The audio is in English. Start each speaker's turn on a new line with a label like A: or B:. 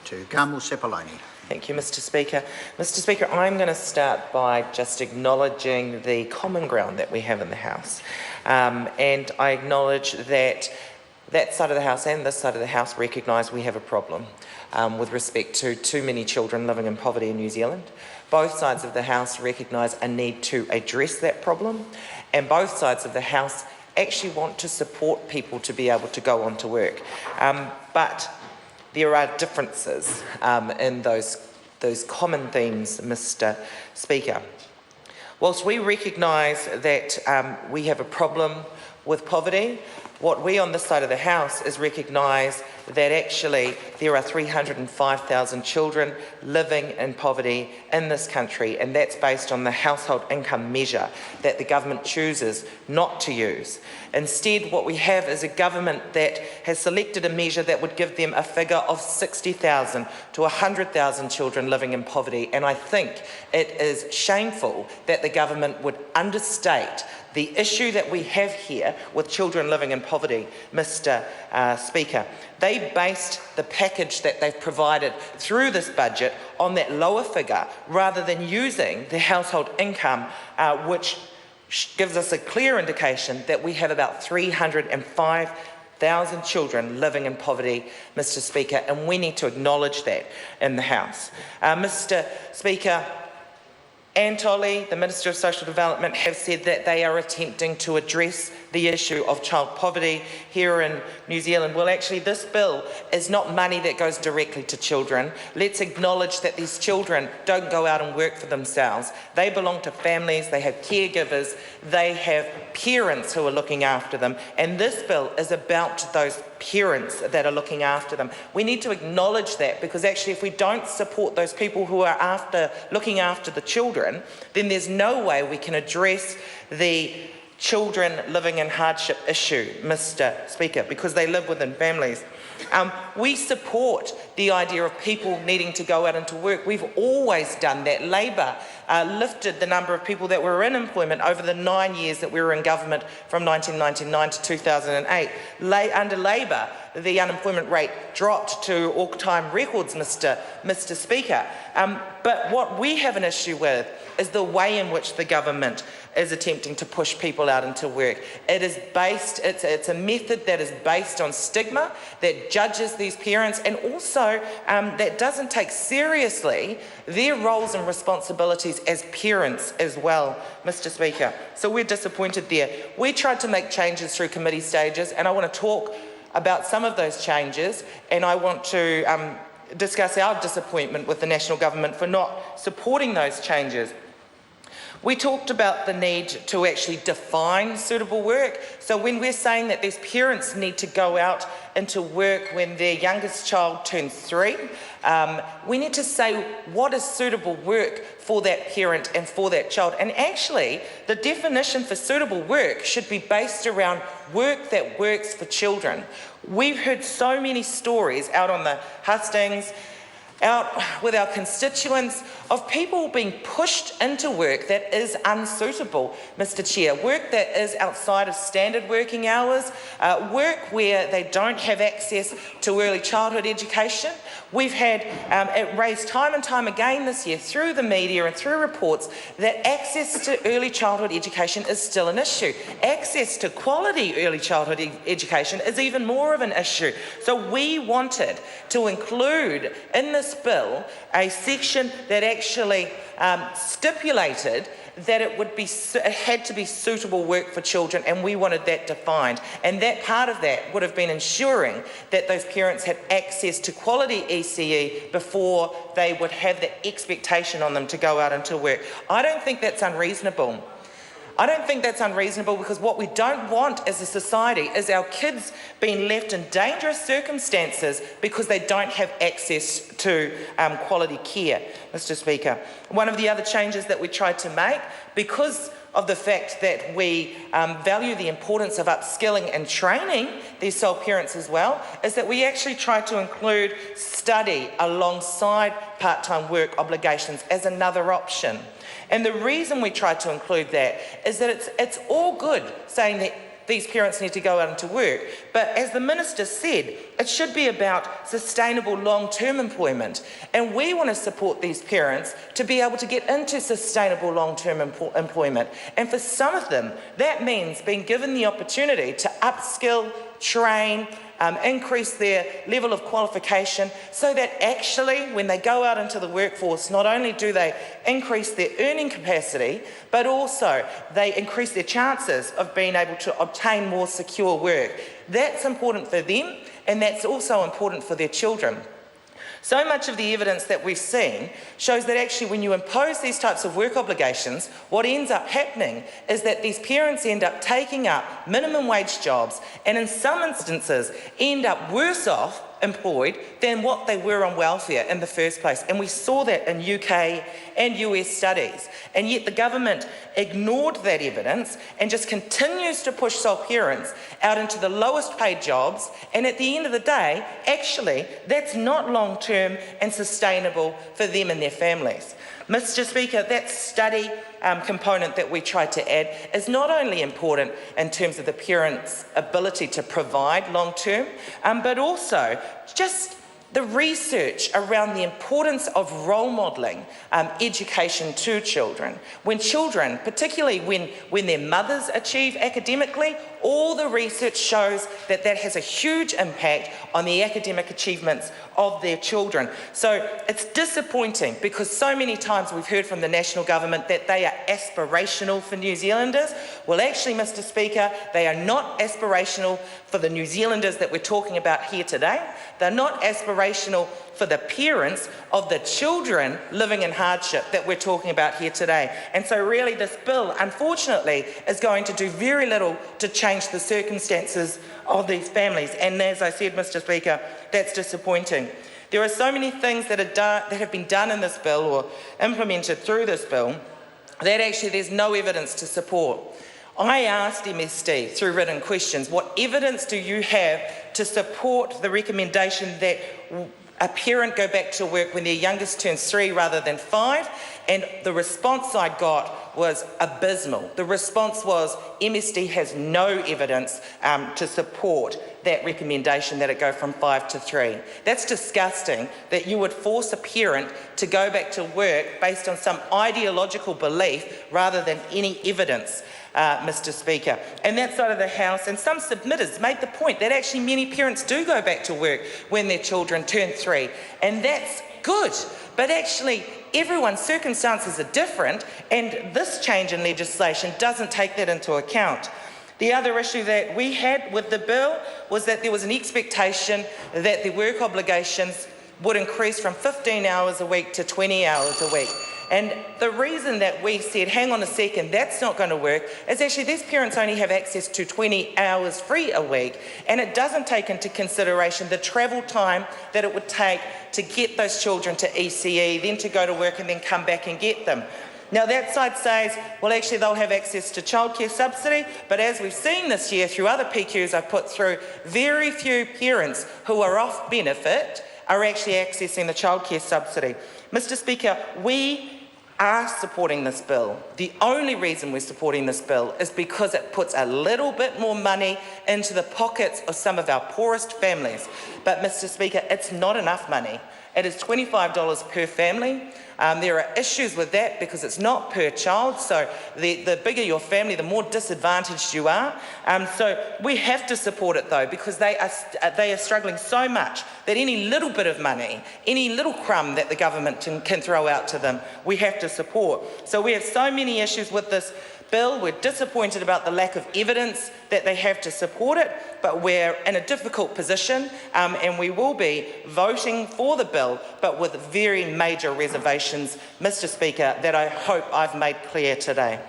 A: to Carmel Sepuloni.
B: Thank you, Mr Speaker. Mr Speaker, I'm going to start by just acknowledging the common ground that we have in the House. And I acknowledge that that side of the House and this side of the House recognise we have a problem with respect to too many children living in poverty in New Zealand. Both sides of the House recognise a need to address that problem, and both sides of the House actually want to support people to be able to go on to work. But there are differences in those common themes, Mr Speaker. Whilst we recognise that we have a problem with poverty, what we on this side of the House is recognise that actually there are 305,000 children living in poverty in this country, and that's based on the household income measure that the government chooses not to use. Instead, what we have is a government that has selected a measure that would give them a figure of 60,000 to 100,000 children living in poverty, and I think it is shameful that the government would understate the issue that we have here with children living in poverty, Mr Speaker. They based the package that they've provided through this budget on that lower figure rather than using the household income, which gives us a clear indication that we have about 305,000 children living in poverty, Mr Speaker, and we need to acknowledge that in the House. Mr Speaker, Antoli, the Minister of Social Development, have said that they are attempting to address the issue of child poverty here in New Zealand. Well, actually, this bill is not money that goes directly to children. Let's acknowledge that these children don't go out and work for themselves. They belong to families, they have caregivers, they have parents who are looking after them, and this bill is about those parents that are looking after them. We need to acknowledge that, because actually if we don't support those people who are looking after the children, then there's no way we can address the children living in hardship issue, Mr Speaker, because they live within families. We support the idea of people needing to go out into work. We've always done that. Labor lifted the number of people that were in employment over the 9 years that we were in government from 1999 to 2008. Under Labor, the unemployment rate dropped to all-time records, Mr Speaker. But what we have an issue with is the way in which the government is attempting to push people out into work. It's a method that is based on stigma, that judges these parents, and also that doesn't take seriously their roles and responsibilities as parents as well, Mr Speaker. So we're disappointed there. We tried to make changes through committee stages, and I want to talk about some of those changes, and I want to discuss our disappointment with the national government for not supporting those changes. We talked about the need to actually define suitable work. So when we're saying that these parents need to go out into work when their youngest child turns 3, we need to say what is suitable work for that parent and for that child. And actually, the definition for suitable work should be based around work that works for children. We've heard so many stories out on the hustings, out with our constituents, of people being pushed into work that is unsuitable, Mr Chair. Work that is outside of standard working hours, work where they don't have access to early childhood education. We've had it raised time and time again this year through the media and through reports that access to early childhood education is still an issue. Access to quality early childhood education is even more of an issue. So we wanted to include in this bill a section that actually stipulated that it had to be suitable work for children, and we wanted that defined. And that part of that would have been ensuring that those parents had access to quality ECE before they would have the expectation on them to go out into work. I don't think that's unreasonable. I don't think that's unreasonable, because what we don't want as a society is our kids being left in dangerous circumstances because they don't have access to quality care, Mr Speaker. One of the other changes that we tried to make, because of the fact that we value the importance of upskilling and training these sole parents as well, is that we actually tried to include study alongside part-time work obligations as another option. And the reason we tried to include that is that it's all good saying that these parents need to go out into work. But as the Minister said, it should be about sustainable long-term employment. And we want to support these parents to be able to get into sustainable long-term employment. And for some of them, that means being given the opportunity to upskill, train, increase their level of qualification so that actually when they go out into the workforce, not only do they increase their earning capacity, but also they increase their chances of being able to obtain more secure work. That's important for them, and that's also important for their children. So much of the evidence that we've seen shows that actually when you impose these types of work obligations, what ends up happening is that these parents end up taking up minimum wage jobs and in some instances end up worse off employed than what they were on welfare in the first place. And we saw that in UK and US studies. And yet the government ignored that evidence and just continues to push sole parents out into the lowest paid jobs. And at the end of the day, actually, that's not long-term and sustainable for them and their families. Mr. Speaker, that study component that we tried to add is not only important in terms of the parents' ability to provide long-term, but also just the research around the importance of role modelling education to children. When children, particularly when their mothers achieve academically, all the research shows that that has a huge impact on the academic achievements of their children. So it's disappointing because so many times we've heard from the national government that they are aspirational for New Zealanders. Well, actually, Mr. Speaker, they are not aspirational for the New Zealanders that we're talking about here today. They're not aspirational for the parents of the children living in hardship that we're talking about here today. And so really this bill, unfortunately, is going to do very little to change the circumstances of these families. And as I said, Mr. Speaker, that's disappointing. There are so many things that have been done in this bill or implemented through this bill that actually there's no evidence to support. I asked MSD through written questions, what evidence do you have to support the recommendation that a parent go back to work when their youngest turns 3 rather than 5? And the response I got was abysmal. The response was MSD has no evidence to support that recommendation that it go from 5 to 3. That's disgusting that you would force a parent to go back to work based on some ideological belief rather than any evidence. Mr. Speaker. And that side of the House, and some submitters made the point that actually many parents do go back to work when their children turn 3, and that's good. But actually, everyone's circumstances are different, and this change in legislation doesn't take that into account. The other issue that we had with the bill was that there was an expectation that the work obligations would increase from 15 hours a week to 20 hours a week. And the reason that we said, hang on a second, that's not going to work, is actually these parents only have access to 20 hours free a week, and it doesn't take into consideration the travel time that it would take to get those children to ECE, then to go to work and then come back and get them. Now that side says, well actually they'll have access to childcare subsidy, but as we've seen this year through other PQs I've put through, very few parents who are off benefit are actually accessing the childcare subsidy. Mr. Speaker, we are supporting this bill. The only reason we're supporting this bill is because it puts a little bit more money into the pockets of some of our poorest families. But Mr. Speaker, it's not enough money. It is $25 per family. There are issues with that because it's not per child, so the bigger your family, the more disadvantaged you are. So we have to support it though, because they are struggling so much that any little bit of money, any little crumb that the government can throw out to them, we have to support. So we have so many issues with this bill. We're disappointed about the lack of evidence that they have to support it, but we're in a difficult position and we will be voting for the bill, but with very major reservations, Mr. Speaker, that I hope I've made clear today.